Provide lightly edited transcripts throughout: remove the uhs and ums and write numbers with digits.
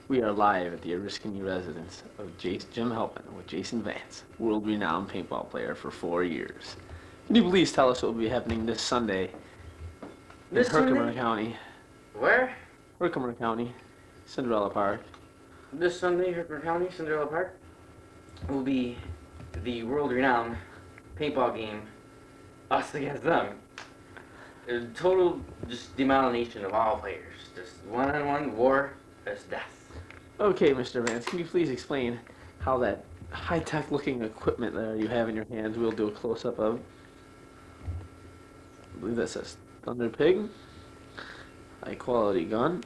We are live at the Oriskany residence of Jim Halpin with Jason Vance, world-renowned paintball player for 4 years. Can you please tell us what will be happening this Sunday in This Herkimer Sunday? County? Where? Herkimer County, Cinderella Park. This Sunday, Herkimer County, Cinderella Park, will be the world-renowned paintball game, us against them. A total just demolition of all players. Just one-on-one war as death. Okay, Mr. Vance, can you please explain how that high-tech looking equipment there you have in your hands we'll do a close-up of? I believe that says Thunder Pig. High-quality gun.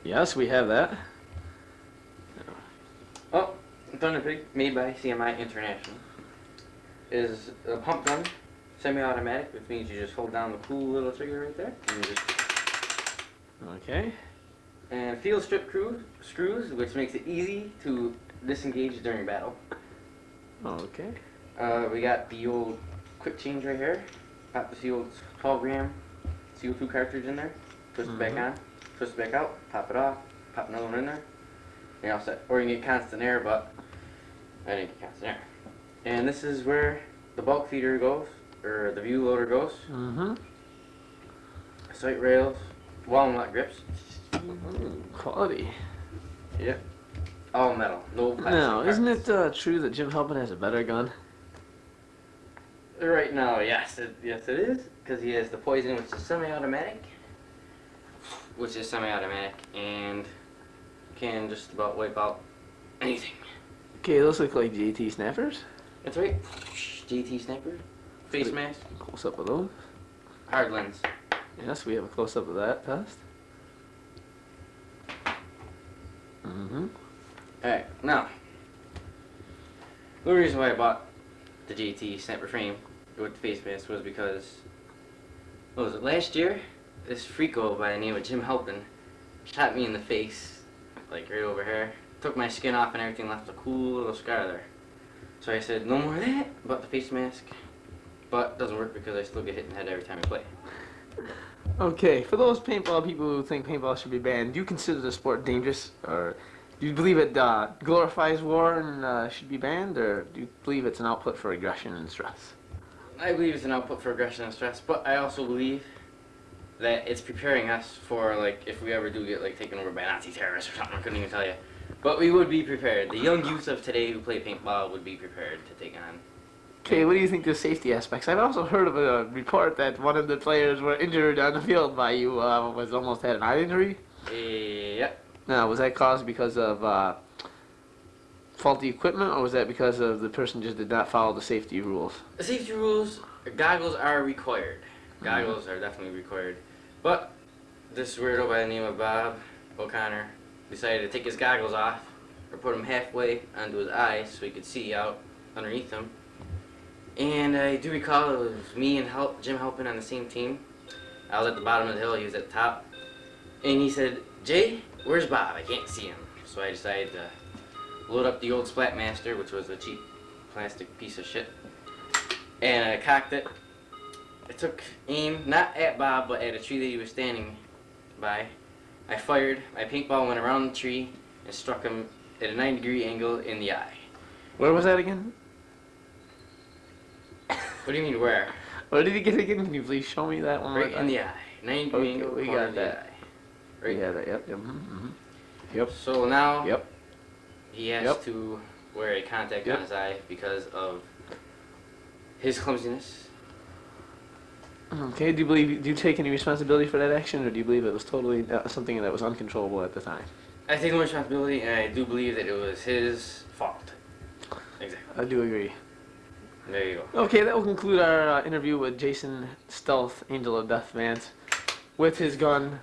Yes, we have that. Oh, Thunder Pig, made by CMI International, is a pump gun, semi-automatic, which means you just hold down the cool little trigger right there. And you just Okay. and field strip screws, which makes it easy to disengage during battle. Okay. We got the old quick change right here. Pop the old 12-gram CO2 cartridge in there. Twist it back on. Twist it back out. Pop it off. Pop another one in there. You're all set. Or you can get constant air, but I didn't get constant air. And this is where the bulk feeder goes, or the view loader goes. Sight rails, wall nut grips. Quality. Yep. All metal. No plastic. Now, isn't parts. it true that Jim Halpin has a better gun? Right now, yes, it is, because he has the poison, which is semi-automatic, and can just about wipe out anything. Okay, those look like JT snappers. That's right. JT sniper, face mask, Close up of those. hard lens. Yes, we have a close up of that test. Alright, now, the reason why I bought the JT sniper frame with the face mask was because, what was it, last year? This freako by the name of Jim Halpin shot me in the face, like right over here, took my skin off and everything, left a cool little scar there. So I said, no more of that, bought the face mask, but it doesn't work because I still get hit in the head every time I play. Okay, for those paintball people who think paintball should be banned, do you consider the sport dangerous, or do you believe it glorifies war and should be banned, or do you believe it's an output for aggression and stress? I believe it's an output for aggression and stress, but I also believe that it's preparing us for, like, if we ever do get, like, taken over by Nazi terrorists or something, I couldn't even tell you. But we would be prepared. The young youth of today who play paintball would be prepared to take on. Okay, what do you think of the safety aspects? I've also heard of a report that one of the players were injured on the field by you, was almost had an eye injury. Yep. Now, was that caused because of faulty equipment, or was that because of the person just did not follow the safety rules? The safety rules, goggles are required. Goggles are definitely required. But this weirdo by the name of Bob O'Connor decided to take his goggles off, or put them halfway onto his eyes so he could see out underneath them. And I do recall it was me and Jim Halpin on the same team. I was at the bottom of the hill, he was at the top. And he said, Jay, where's Bob? I can't see him. So I decided to load up the old Splatmaster, which was a cheap plastic piece of shit. And I cocked it. I took aim, not at Bob, but at a tree that he was standing by. I fired, my paintball went around the tree and struck him at a 90-degree angle in the eye. Where was that again? What do you mean where? Where did he get it again? Can you please show me that one? Right in the eye. 90-degree angle, we corner got of the that. eye. Right. Yeah, that, yep. Yep. So now Yep. he has to wear a contact on his eye because of his clumsiness. Okay, do you take any responsibility for that action, or do you believe it was totally something that was uncontrollable at the time? I take no responsibility, and I do believe that it was his fault. Exactly. I do agree. There you go. Okay, that will conclude our interview with Jason Stealth, Angel of Death Vance, with his gun.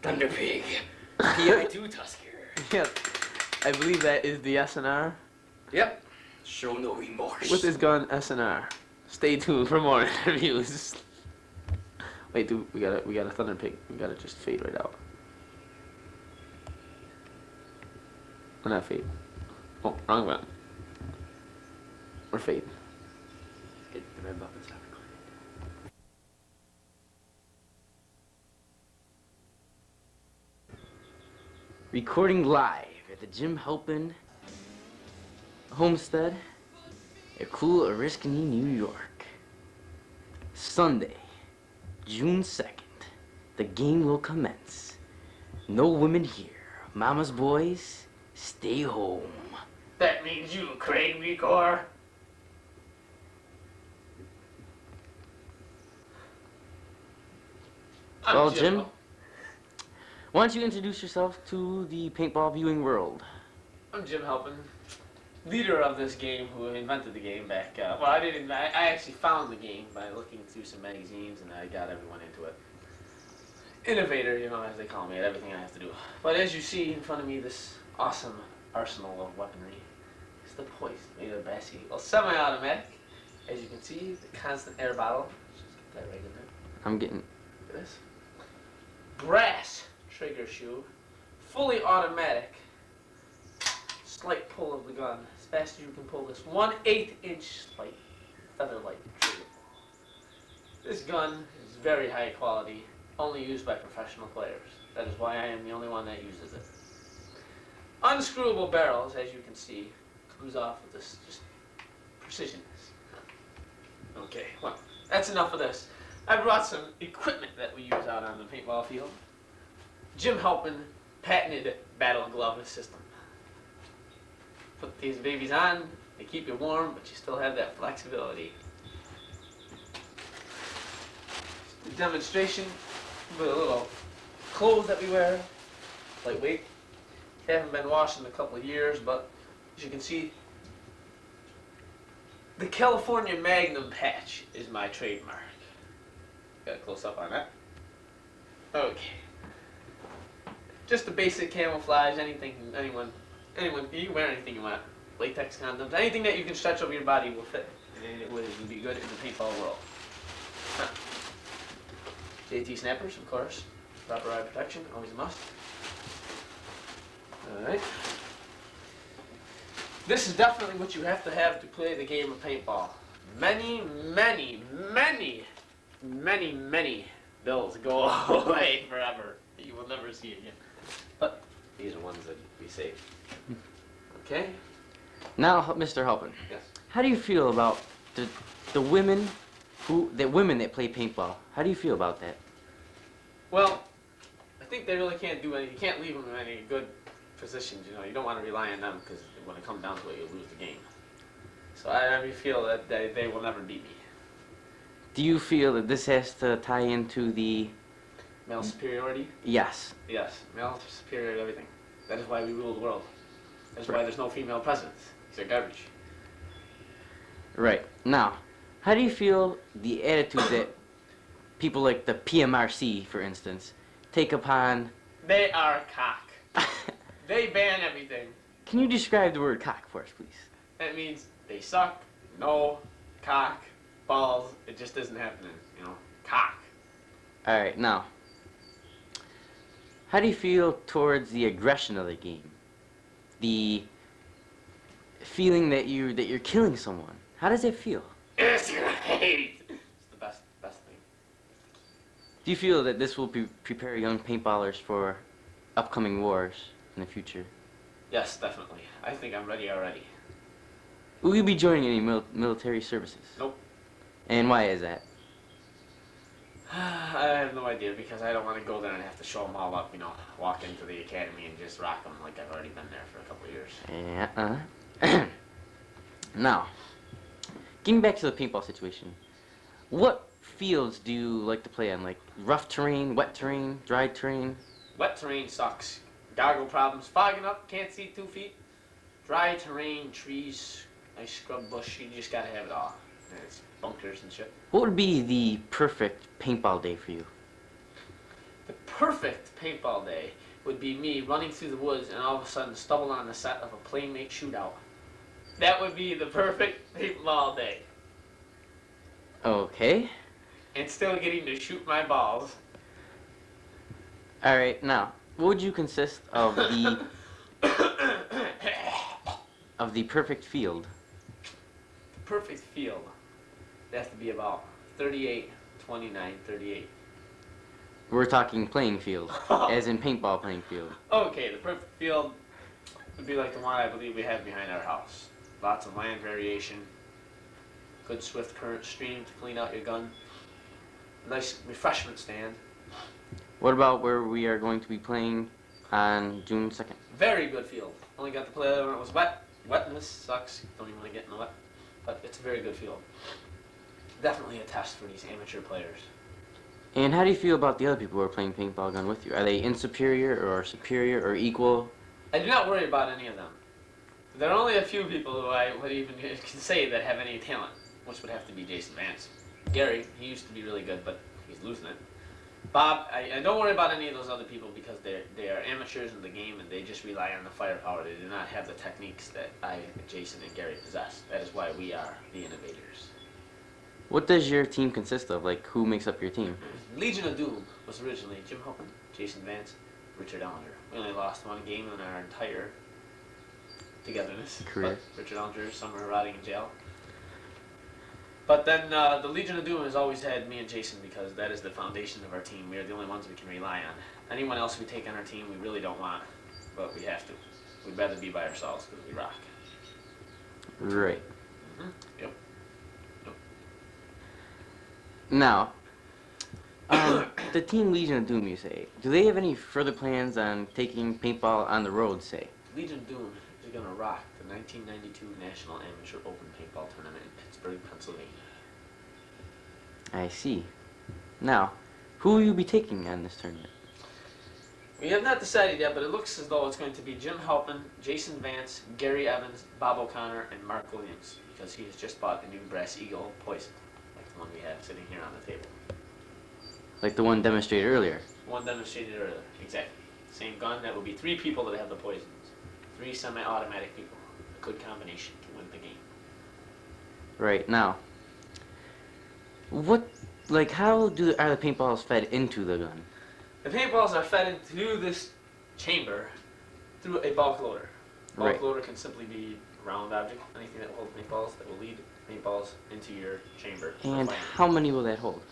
Thunder Pig. PI2 Tusker. Yep, I believe that is the SNR. Yep. Show no remorse. With his gun, SNR. Stay tuned for more interviews. Wait, dude, we got a Thunder Pig. We gotta just fade right out. Or not fade. Oh, wrong one. Or fade. Hit the red button. Stop. recording live at the Jim Halpin homestead at Cool Oriskany, New York. Sunday, June 2nd. The game will commence. No women here. Mama's boys, stay home. That means you, Craig Recor. Well, Jim, why don't you introduce yourself to the paintball viewing world? I'm Jim Halpin, leader of this game, who invented the game back. Well, I didn't. I actually found the game by looking through some magazines, and I got everyone into it. Innovator, you know, as they call me, at everything I have to do. But as you see in front of me, this awesome arsenal of weaponry is the Poison made of Bassy. Well, semi-automatic. As you can see, the constant air bottle. Just get that right in there. I'm getting... Look at this. Brass trigger shoe, fully automatic. Slight pull of the gun, as fast as you can pull this 1/8 inch slight featherlight trigger. This gun is very high quality, only used by professional players. That is why I am the only one that uses it. Unscrewable barrels, as you can see, comes off with this just precisionness. Okay, well, that's enough of this. I brought some equipment that we use out on the paintball field. Jim Halpin patented battle glove system. Put these babies on, they keep you warm, but you still have that flexibility. The demonstration with a little clothes that we wear, lightweight. Haven't been washed in a couple of years, but as you can see, the California Magnum patch is my trademark. Got a close up on that. Okay. Just the basic camouflage, anything, anyone, you can wear anything you want. Latex condoms, anything that you can stretch over your body will fit. And it would be good in the paintball world. Huh. JT snappers, of course. Proper eye protection, always a must. Alright. This is definitely what you have to play the game of paintball. Many, many, many, many, many bills go away forever that you will never see again. But these are ones that we save. Okay? Now, Mr. Halpin, Yes. how do you feel about the women that play paintball? How do you feel about that? Well, I think they really can't do anything. You can't leave them in any good positions. You know, you don't want to rely on them because when it comes down to it, you'll lose the game. So I really feel that they will never beat me. Do you feel that this has to tie into the... Male superiority? Yes. Yes, male superior to everything. That is why we rule the world. That is why there's no female presidents. These are garbage. Right. Now, how do you feel the attitude that people like the PMRC, for instance, take upon... They are cock. They ban everything. Can you describe the word cock for us, please? That means they suck, no, cock, balls. It just isn't happening, you know. Cock. All right, now, how do you feel towards the aggression of the game? The feeling that you're killing someone. How does it feel? It's great. It's the best thing. Do you feel that this will prepare young paintballers for upcoming wars in the future? Yes, definitely. I think I'm ready already. Will you be joining any military services? Nope. And why is that? I have no idea because I don't want to go there and have to show them all up, you know, walk into the academy and just rock them like I've already been there for a couple of years. Yeah. Now, getting back to the paintball situation, what fields do you like to play on? Like rough terrain, wet terrain, dry terrain? Wet terrain sucks. Goggle problems. Fogging up, can't see 2 feet. Dry terrain, trees, nice scrub bush, you just gotta have it all. And it's bunkers and shit. What would be the perfect paintball day for you? The perfect paintball day would be me running through the woods and all of a sudden stumble on the set of a playmate shootout. That would be the perfect paintball day. Okay. And still getting to shoot my balls. All right. Now, what would you consist of the perfect field? The perfect field. It has to be about 38, 29, 38. We're talking playing field, as in paintball playing field. Okay, the perfect field would be like the one I believe we have behind our house. Lots of land variation, good swift current stream to clean out your gun, a nice refreshment stand. What about where we are going to be playing on June 2nd? Very good field. Only got to play there when it was wet. Wetness sucks. Don't even want to get in the wet. But it's a very good field. Definitely a test for these amateur players. And how do you feel about the other people who are playing paintball gun with you? Are they inferior or superior or equal? I do not worry about any of them. There are only a few people who I would even can say that have any talent, which would have to be Jason Vance. Gary, he used to be really good, but he's losing it. Bob, I don't worry about any of those other people because they are amateurs in the game and they just rely on the firepower. They do not have the techniques that I, Jason, and Gary possess. That is why we are the innovators. What does your team consist of? Like, who makes up your team? Legion of Doom was originally Jim Hoppen, Jason Vance, Richard Ellinger. We only lost one game in our entire togetherness. Career. But Richard Ellinger, somewhere rotting in jail. But then the Legion of Doom has always had me and Jason because that is the foundation of our team. We are the only ones we can rely on. Anyone else we take on our team, we really don't want, but we have to. We'd rather be by ourselves because we rock. Right. Mm-hmm. Yep. Now, the Team Legion of Doom, you say, do they have any further plans on taking paintball on the road, say? Legion of Doom is going to rock the 1992 National Amateur Open Paintball Tournament in Pittsburgh, Pennsylvania. I see. Now, who will you be taking on this tournament? We have not decided yet, but it looks as though it's going to be Jim Halpin, Jason Vance, Gary Evans, Bob O'Connor, and Mark Williams, because he has just bought the new Brass Eagle Poison, like the one we have sitting here on the table. Like the one demonstrated earlier? One demonstrated earlier, exactly. Same gun, that will be 3 people that have the poisons. 3 semi-automatic people. A good combination to win the game. Right, now, how are the paintballs fed into the gun? The paintballs are fed into this chamber through a bulk loader. Bulk Right. loader can simply be a round object, anything that will hold paintballs, that will lead paintballs into your chamber. for And firing. how many will that hold?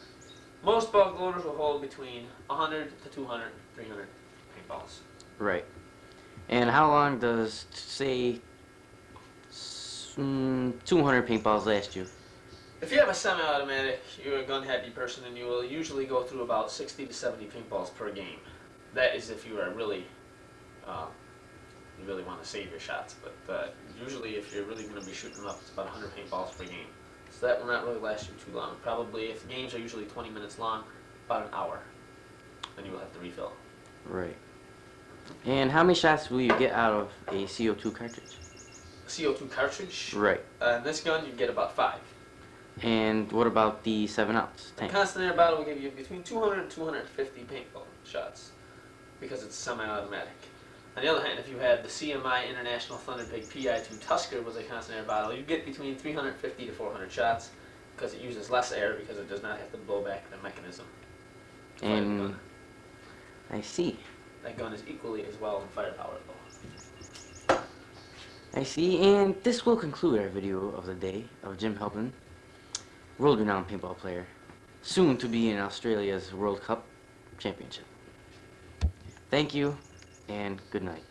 Most bulk loaders will hold between 100 to 200, 300 paintballs. Right. And how long does, say, 200 paintballs last you? If you have a semi-automatic, you're a gun-happy person, and you will usually go through about 60 to 70 paintballs per game. That is if you are really, you really want to save your shots. But usually, if you're really going to be shooting them up, it's about 100 paintballs per game. So that will not really last you too long. Probably, if the games are usually 20 minutes long, about an hour. Then you will have to refill. Right. And how many shots will you get out of a CO2 cartridge? CO2 cartridge. Right. In this gun, you get about 5. And what about the 7-ounce A tank? constant air bottle will give you between 200 and 250 paintball shots because it's semi-automatic. On the other hand, if you have the CMI International Thunder Pig PI2 Tusker with a constant air bottle, you get between 350 to 400 shots because it uses less air because it does not have to blow back the mechanism. to fire the And gun. I see. That gun is equally as well in firepower though. I see. And this will conclude our video of the day of Jim Halpin, world-renowned paintball player, soon to be in Australia's World Cup Championship. Thank you, and good night.